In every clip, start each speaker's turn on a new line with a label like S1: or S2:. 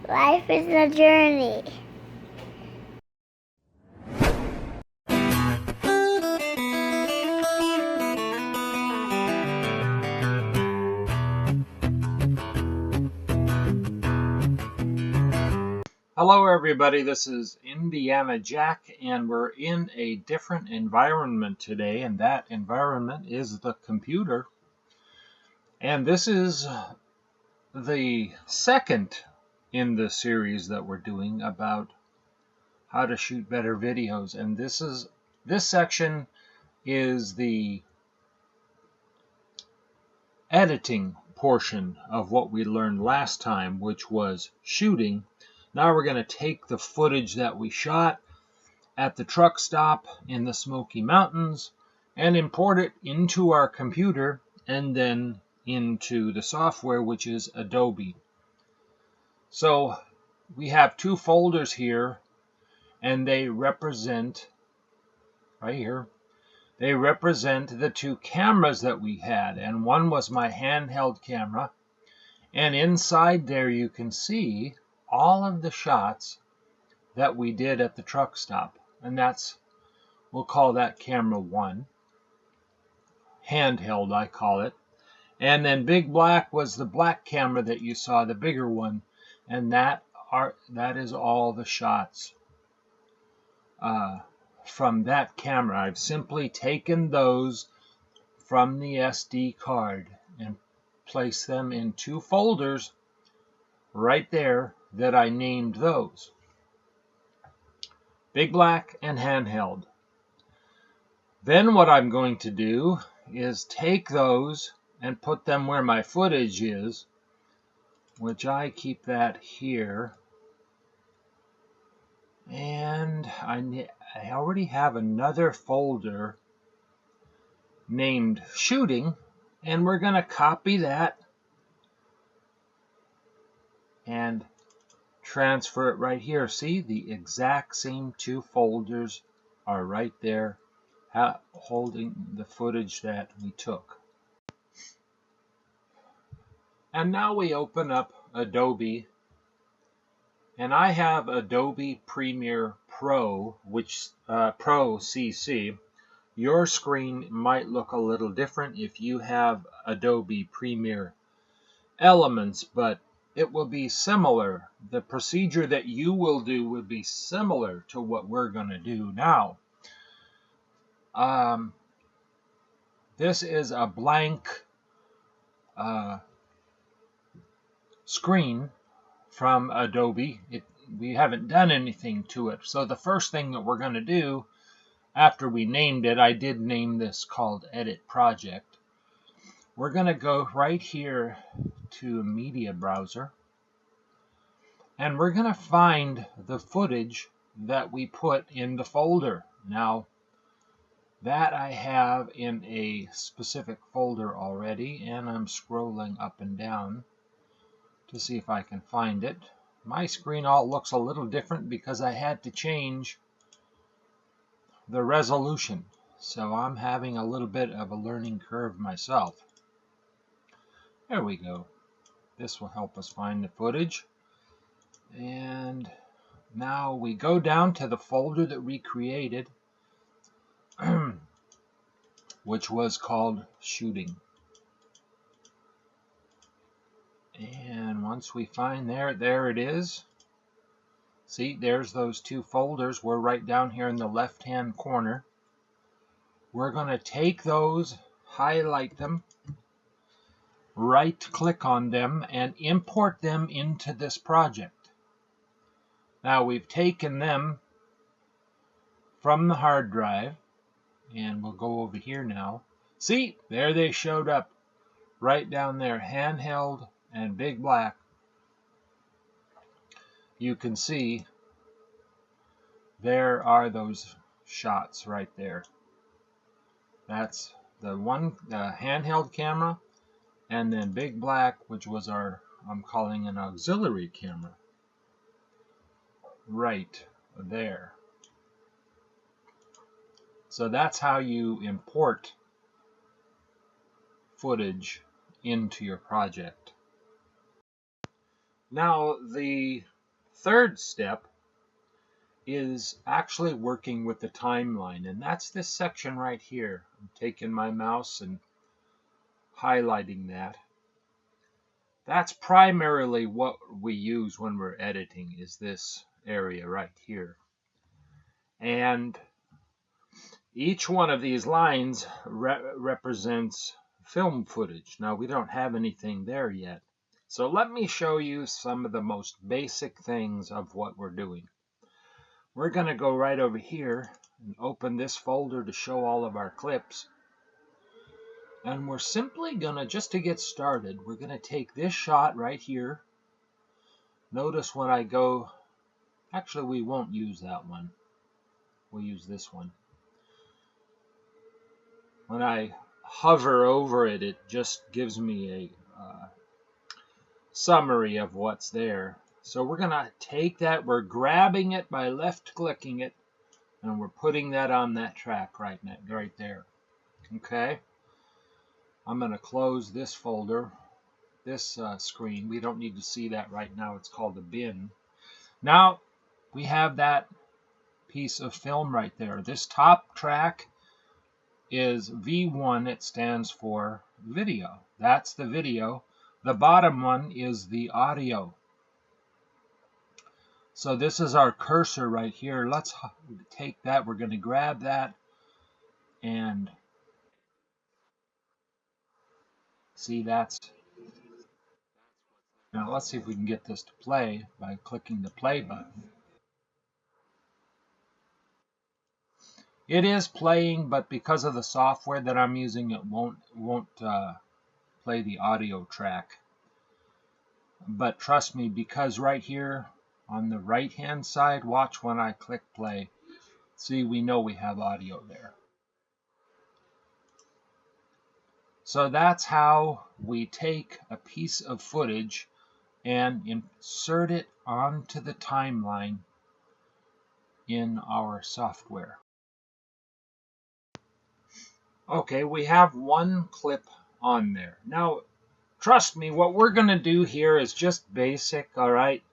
S1: Life is a journey.
S2: Hello everybody, this is Indiana Jack, and we're in a different environment today, and that environment is the computer. And this is the second in the series that we're doing about how to shoot better videos. And this section is the editing portion of what we learned last time, which was shooting. Now we're going to take the footage that we shot at the truck stop in the Smoky Mountains and import it into our computer and then into the software, which is Adobe. So we have two folders here, and they represent, right here, they represent the two cameras that we had. And one was my handheld camera, and inside there you can see all of the shots that we did at the truck stop. And we'll call that camera 1. Handheld, I call it. And then Big Black was the black camera that you saw, the bigger one. And that is all the shots from that camera. I've simply taken those from the SD card and placed them in two folders right there that I named those. Big Black and handheld. Then what I'm going to do is take those and put them where my footage is, which I keep that here. And I already have another folder named shooting, and we're going to copy that and transfer it right here. See, the exact same two folders are right there holding the footage that we took. And now we open up Adobe, and I have Adobe Premier Pro, which Pro CC. Your screen might look a little different if you have Adobe Premier Elements, but it will be similar. The procedure that you will do will be similar to what we're going to do now. This is a blank screen from Adobe. We haven't done anything to it. So the first thing that we're going to do after we named it, I did name this called Edit Project. We're going to go right here to Media Browser, and we're going to find the footage that we put in the folder. Now, that I have in a specific folder already, and I'm scrolling up and down to see if I can find it. My screen all looks a little different because I had to change the resolution. So I'm having a little bit of a learning curve myself. There we go. This will help us find the footage. And now we go down to the folder that we created, which was called Shooting. And once we find there it is. See, there's those two folders. We're right down here in the left-hand corner. We're going to take those, highlight them, right-click on them, and import them into this project. Now we've taken them from the hard drive, and we'll go over here now. See, there they showed up right down there, handheld and Big Black. You can see there are those shots right there. That's the handheld camera, and then Big Black, which was I'm calling an auxiliary camera, right there. So that's how you import footage into your project. Now, the Third step is actually working with the timeline, and that's this section right here. I'm taking my mouse and highlighting that. That's primarily what we use when we're editing, is this area right here. And each one of these lines represents film footage. Now, we don't have anything there yet. So let me show you some of the most basic things of what we're doing. We're going to go right over here and open this folder to show all of our clips. And we're simply going to, just to get started, we're going to take this shot right here. Notice when I go, actually we won't use that one. We'll use this one. When I hover over it, it just gives me a summary of what's there. So we're going to take that, we're grabbing it by left clicking it, and we're putting that on that track right there. Okay? I'm going to close this folder, this screen. We don't need to see that right now. It's called a bin. Now we have that piece of film right there. This top track is V1. It stands for video. That's the video. The bottom one is the audio. So this is our cursor right here. Let's take that. We're going to grab that and see that's. Now let's see if we can get this to play by clicking the play button. It is playing, but because of the software that I'm using, it won't play the audio track. But trust me, because right here on the right hand side, watch when I click play. See, we know we have audio there. So that's how we take a piece of footage and insert it onto the timeline in our software. Okay, we have one clip on there. Now, trust me, what we're going to do here is just basic, all right?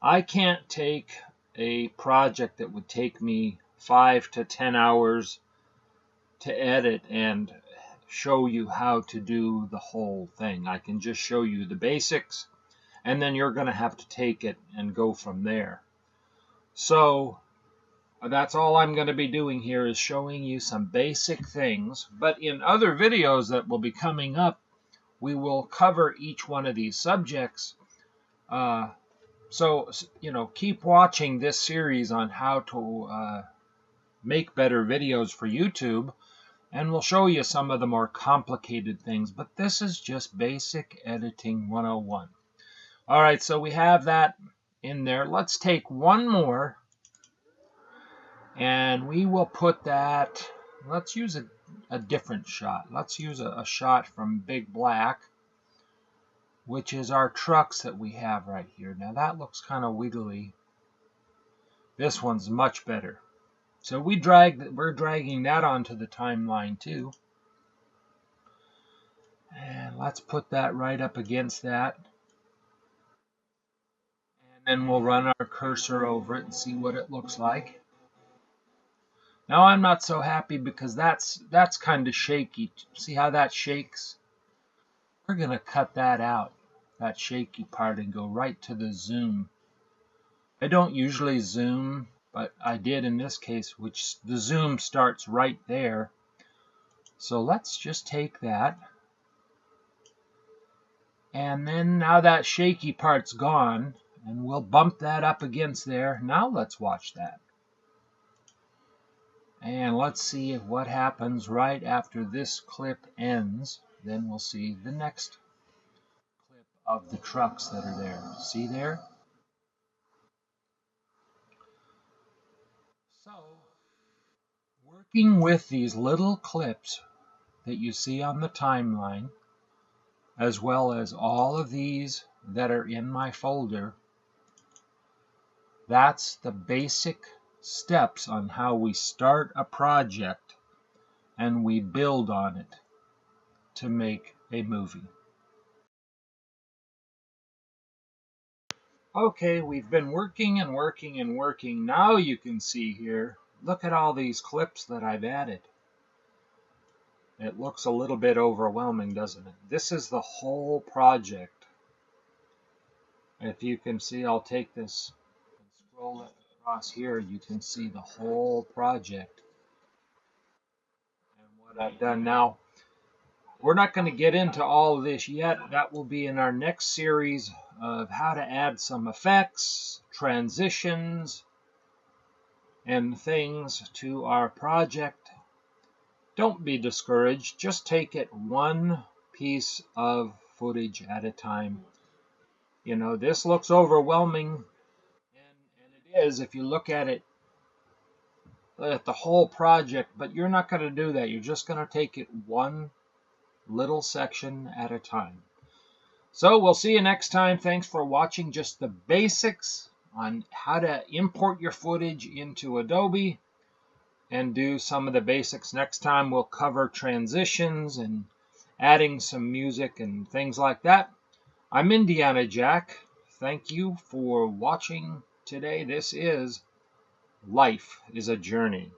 S2: I can't take a project that would take me 5 to 10 hours to edit and show you how to do the whole thing. I can just show you the basics, and then you're going to have to take it and go from there. So that's all I'm going to be doing here, is showing you some basic things. But in other videos that will be coming up, we will cover each one of these subjects. So, keep watching this series on how to make better videos for YouTube, and we'll show you some of the more complicated things. But this is just basic editing 101. All right, so we have that in there. Let's take one more, and we will put that, let's use a different shot. Let's use a shot from Big Black, which is our trucks that we have right here. Now that looks kind of wiggly. This one's much better. So we're dragging that onto the timeline too. And let's put that right up against that. And then we'll run our cursor over it and see what it looks like. Now I'm not so happy because that's kind of shaky. See how that shakes? We're going to cut that out, that shaky part, and go right to the zoom. I don't usually zoom, but I did in this case, which the zoom starts right there. So let's just take that. And then now that shaky part's gone, and we'll bump that up against there. Now let's watch that. And let's see what happens right after this clip ends. Then we'll see the next clip of the trucks that are there. See there? So, working with these little clips that you see on the timeline, as well as all of these that are in my folder, that's the basic steps on how we start a project and we build on it to make a movie. Okay, we've been working and working and working. Now you can see here, look at all these clips that I've added. It looks a little bit overwhelming, doesn't it? This is the whole project. If you can see, I'll take this and scroll it across here. You can see the whole project and what I've done. Now, we're not going to get into all of this yet. That will be in our next series of how to add some effects, transitions, and things to our project. Don't be discouraged. Just take it one piece of footage at a time. You know, this looks overwhelming, and it is if you look at it at the whole project, but you're not going to do that. You're just going to take it one little section at a time. So we'll see you next time. Thanks for watching just the basics on how to import your footage into Adobe and do some of the basics. Next time we'll cover transitions and adding some music and things like that. I'm Indiana Jack. Thank you for watching today. This is Life is a Journey.